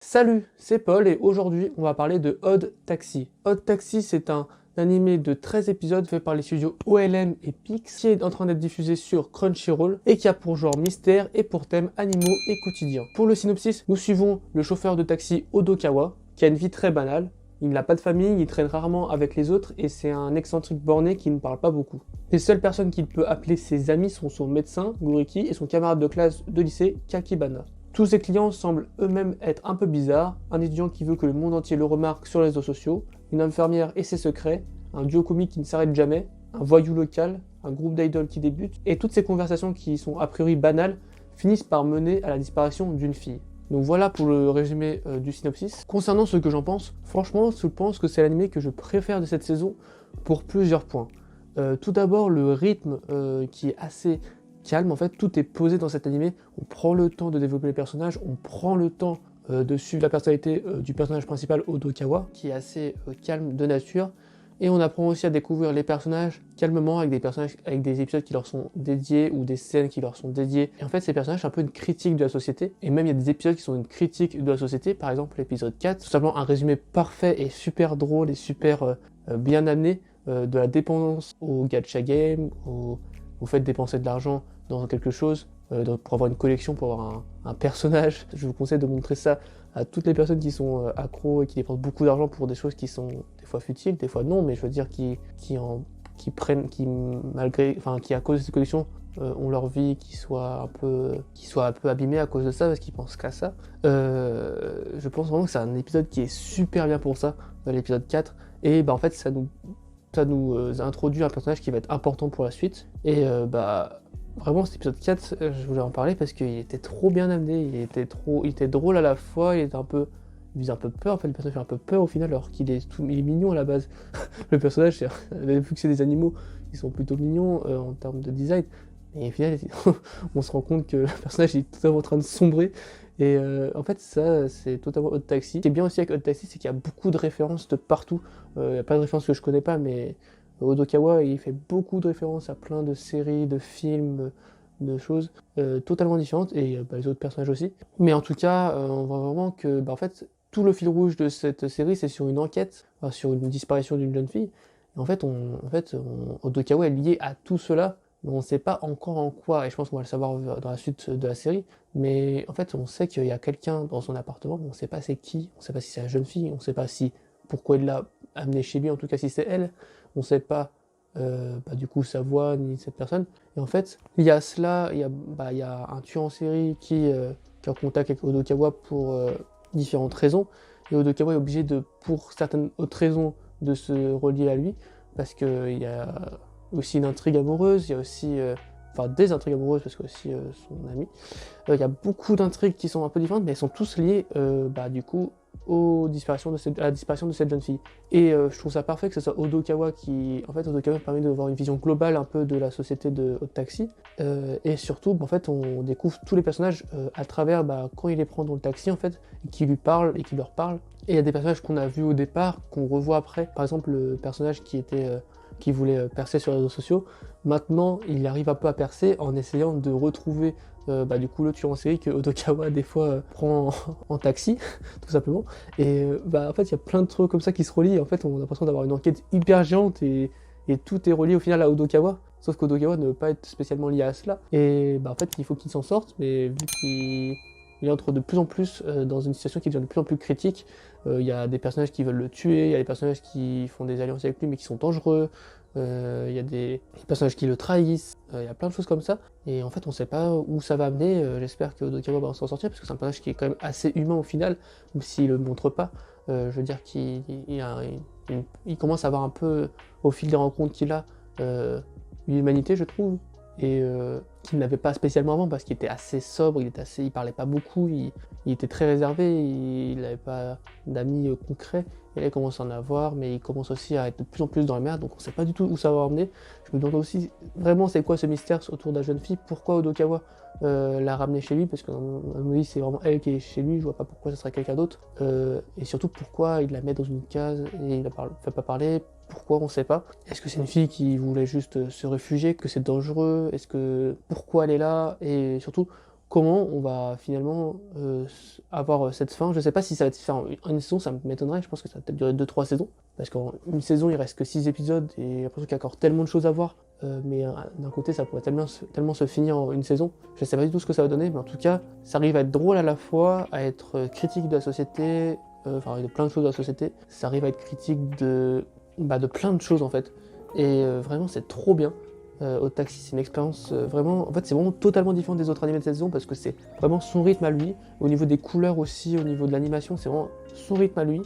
Salut, c'est Paul et aujourd'hui on va parler de Odd Taxi. Odd Taxi, c'est un animé de 13 épisodes fait par les studios OLM et Pix qui est en train d'être diffusé sur Crunchyroll et qui a pour genre mystère et pour thème animaux et quotidien. Pour le synopsis, nous suivons le chauffeur de taxi Odokawa qui a une vie très banale. Il n'a pas de famille, il traîne rarement avec les autres et c'est un excentrique borné qui ne parle pas beaucoup. Les seules personnes qu'il peut appeler ses amis sont son médecin, Guriki, et son camarade de classe de lycée, Kakibana. Tous ses clients semblent eux-mêmes être un peu bizarres, un étudiant qui veut que le monde entier le remarque sur les réseaux sociaux, une infirmière et ses secrets, un duo comique qui ne s'arrête jamais, un voyou local, un groupe d'idoles qui débute, et toutes ces conversations qui sont a priori banales finissent par mener à la disparition d'une fille. Donc voilà pour le résumé du synopsis. Concernant ce que j'en pense, franchement, je pense que c'est l'anime que je préfère de cette saison pour plusieurs points. Tout d'abord, le rythme qui est assez calme, en fait, tout est posé dans cet animé. On prend le temps de développer les personnages, on prend le temps de suivre la personnalité du personnage principal, Odokawa, qui est assez calme de nature. Et on apprend aussi à découvrir les personnages calmement avec des épisodes qui leur sont dédiés ou des scènes qui leur sont dédiées. Et en fait, ces personnages sont un peu une critique de la société. Et même il y a des épisodes qui sont une critique de la société. Par exemple, l'épisode 4, tout simplement un résumé parfait et super drôle et super bien amené de la dépendance au gacha game, au fait de dépenser de l'argent dans quelque chose, pour avoir une collection, pour avoir un personnage. Je vous conseille de montrer ça à toutes les personnes qui sont accros et qui dépensent beaucoup d'argent pour des choses qui sont des fois futiles, des fois non, mais je veux dire qui à cause de cette collection ont leur vie qui soit un peu abîmée à cause de ça parce qu'ils pensent qu'à ça. Je pense vraiment que c'est un épisode qui est super bien pour ça, l'épisode 4, et en fait ça nous introduit un personnage qui va être important pour la suite. Et vraiment cet épisode 4, je voulais en parler parce qu'il était trop bien amené, il était drôle à la fois, il faisait un peu peur, en fait le personnage fait un peu peur au final alors qu'il est il est mignon à la base. Le personnage, vu que c'est des animaux, ils sont plutôt mignons en termes de design. Et au final, on se rend compte que le personnage est totalement en train de sombrer. Et en fait, ça, c'est totalement Odd Taxi. Ce qui est bien aussi avec Odd Taxi, c'est qu'il y a beaucoup de références de partout. Il n'y a pas de références que je connais pas, mais Odokawa, il fait beaucoup de références à plein de séries, de films, de choses totalement différentes, et les autres personnages aussi. Mais en tout cas, on voit vraiment que, en fait, tout le fil rouge de cette série, c'est sur une enquête, sur une disparition d'une jeune fille. Et en fait, Odokawa est lié à tout cela, mais on ne sait pas encore en quoi, et je pense qu'on va le savoir dans la suite de la série, mais en fait, on sait qu'il y a quelqu'un dans son appartement, mais on ne sait pas c'est qui, on ne sait pas si c'est la jeune fille, on ne sait pas si pourquoi il l'a amenée chez lui, en tout cas si c'est elle, on ne sait pas du coup sa voix ni cette personne. Et en fait, il y a cela, il y a un tueur en série qui est en contact avec Odokawa pour différentes raisons, et Odokawa est obligé pour certaines autres raisons, de se relier à lui, parce qu'il y a aussi une intrigue amoureuse, il y a aussi des intrigues amoureuses parce que aussi son ami. Il y a beaucoup d'intrigues qui sont un peu différentes, mais elles sont tous liées du coup à la disparition de cette jeune fille. Et je trouve ça parfait que ce soit Odokawa qui... En fait, Odokawa permet d'avoir une vision globale un peu de la société de Odd Taxi. Et surtout, en fait, on découvre tous les personnages à travers quand il les prend dans le taxi, en fait, et qui lui parle et qui leur parle. Et il y a des personnages qu'on a vus au départ, qu'on revoit après. Par exemple, le personnage qui voulait percer sur les réseaux sociaux. Maintenant, il arrive un peu à percer en essayant de retrouver du coup le tueur en série que Odokawa des fois prend en taxi, tout simplement. Et en fait, il y a plein de trucs comme ça qui se relient. En fait, on a l'impression d'avoir une enquête hyper géante et tout est relié au final à Odokawa. Sauf qu'Odokawa ne veut pas être spécialement lié à cela. Et en fait, il faut qu'il s'en sorte, mais vu qu'il entre de plus en plus dans une situation qui devient de plus en plus critique. Il y a des personnages qui veulent le tuer, il y a des personnages qui font des alliances avec lui mais qui sont dangereux, il y a des personnages qui le trahissent, il y a plein de choses comme ça. Et en fait, on sait pas où ça va amener. J'espère que Odokawa va s'en sortir parce que c'est un personnage qui est quand même assez humain au final, même s'il le montre pas. Je veux dire qu'il commence à avoir un peu, au fil des rencontres qu'il a, une humanité, je trouve, et qu'il n'avait pas spécialement avant parce qu'il était assez sobre, il parlait pas beaucoup, il était très réservé, il n'avait pas d'amis concrets, et là il commence à en avoir, mais il commence aussi à être de plus en plus dans la merde, donc on sait pas du tout où ça va emmener. Je me demande aussi vraiment c'est quoi ce mystère autour de la jeune fille, pourquoi Odokawa l'a ramenée chez lui, parce que à mon avis c'est vraiment elle qui est chez lui, je vois pas pourquoi ce serait quelqu'un d'autre, et surtout pourquoi il la met dans une case et il la fait pas parler. Pourquoi, on sait pas. Est-ce que c'est une fille qui voulait juste se réfugier, que c'est dangereux? Pourquoi elle est là? Et surtout, comment on va finalement avoir cette fin. Je sais pas si ça va être fait en une saison, ça m'étonnerait, je pense que ça va peut-être durer 2-3 saisons, parce qu'en une saison il reste que 6 épisodes, et j'ai l'impression qu'il y a encore tellement de choses à voir, mais d'un côté ça pourrait tellement se finir en une saison. Je sais pas du tout ce que ça va donner, mais en tout cas ça arrive à être drôle à la fois, à être critique de la société, enfin de plein de choses de la société, ça arrive à être critique de plein de choses en fait, et vraiment c'est trop bien. Odd Taxi, c'est une expérience vraiment, en fait c'est vraiment totalement différent des autres animés de cette saison, parce que c'est vraiment son rythme à lui, au niveau des couleurs aussi, au niveau de l'animation, c'est vraiment son rythme à lui,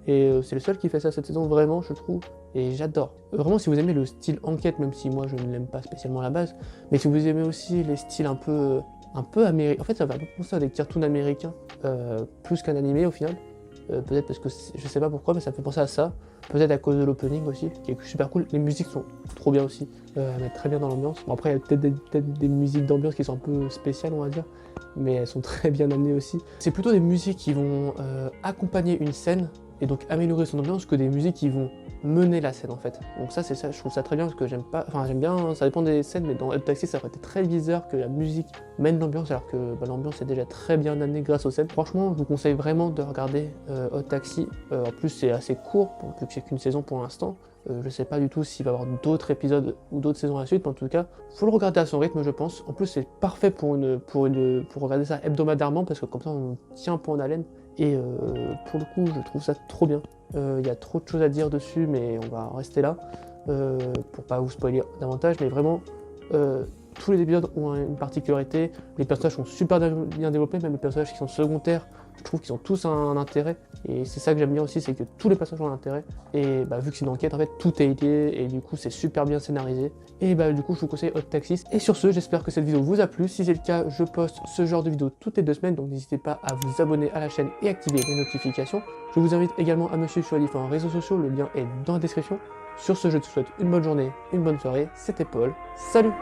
et c'est le seul qui fait ça cette saison vraiment, je trouve, et j'adore. Vraiment, si vous aimez le style enquête, même si moi je ne l'aime pas spécialement à la base, mais si vous aimez aussi les styles un peu américains, en fait ça va un peu penser à des cartoons américains, plus qu'un animé au final. Peut-être parce que je sais pas pourquoi, mais ça me fait penser à ça. Peut-être à cause de l'opening aussi, qui est super cool. Les musiques sont trop bien aussi, mettent très bien dans l'ambiance. Bon, après, il y a peut-être des musiques d'ambiance qui sont un peu spéciales, on va dire, mais elles sont très bien amenées aussi. C'est plutôt des musiques qui vont accompagner une scène et donc améliorer son ambiance, que des musiques qui vont mener la scène en fait. Donc ça, c'est ça, je trouve ça très bien, parce que j'aime bien, ça dépend des scènes, mais dans Odd Taxi ça aurait été très bizarre que la musique mène l'ambiance, alors que l'ambiance est déjà très bien amenée grâce aux scènes. Franchement, je vous conseille vraiment de regarder Odd Taxi. En plus c'est assez court, vu que c'est qu'une saison pour l'instant. Je sais pas du tout s'il va y avoir d'autres épisodes ou d'autres saisons à la suite, mais en tout cas, faut le regarder à son rythme, je pense. En plus, c'est parfait pour regarder ça hebdomadairement, parce que comme ça, on tient un peu en haleine. Et pour le coup, je trouve ça trop bien. Il y a trop de choses à dire dessus, mais on va rester là pour pas vous spoiler davantage. Mais vraiment, tous les épisodes ont une particularité. Les personnages sont super bien développés, même les personnages qui sont secondaires, je trouve qu'ils ont tous un intérêt. Et c'est ça que j'aime bien aussi, c'est que tous les personnages ont un intérêt. Et vu que c'est une enquête, en fait, tout est lié, et du coup, c'est super bien scénarisé. Et du coup, je vous conseille Odd Taxi. Et sur ce, j'espère que cette vidéo vous a plu. Si c'est le cas, je poste ce genre de vidéo toutes les 2 semaines, donc n'hésitez pas à vous abonner à la chaîne et activer les notifications. Je vous invite également à me suivre sur les différents réseaux sociaux, le lien est dans la description. Sur ce, je te souhaite une bonne journée, une bonne soirée. C'était Paul. Salut!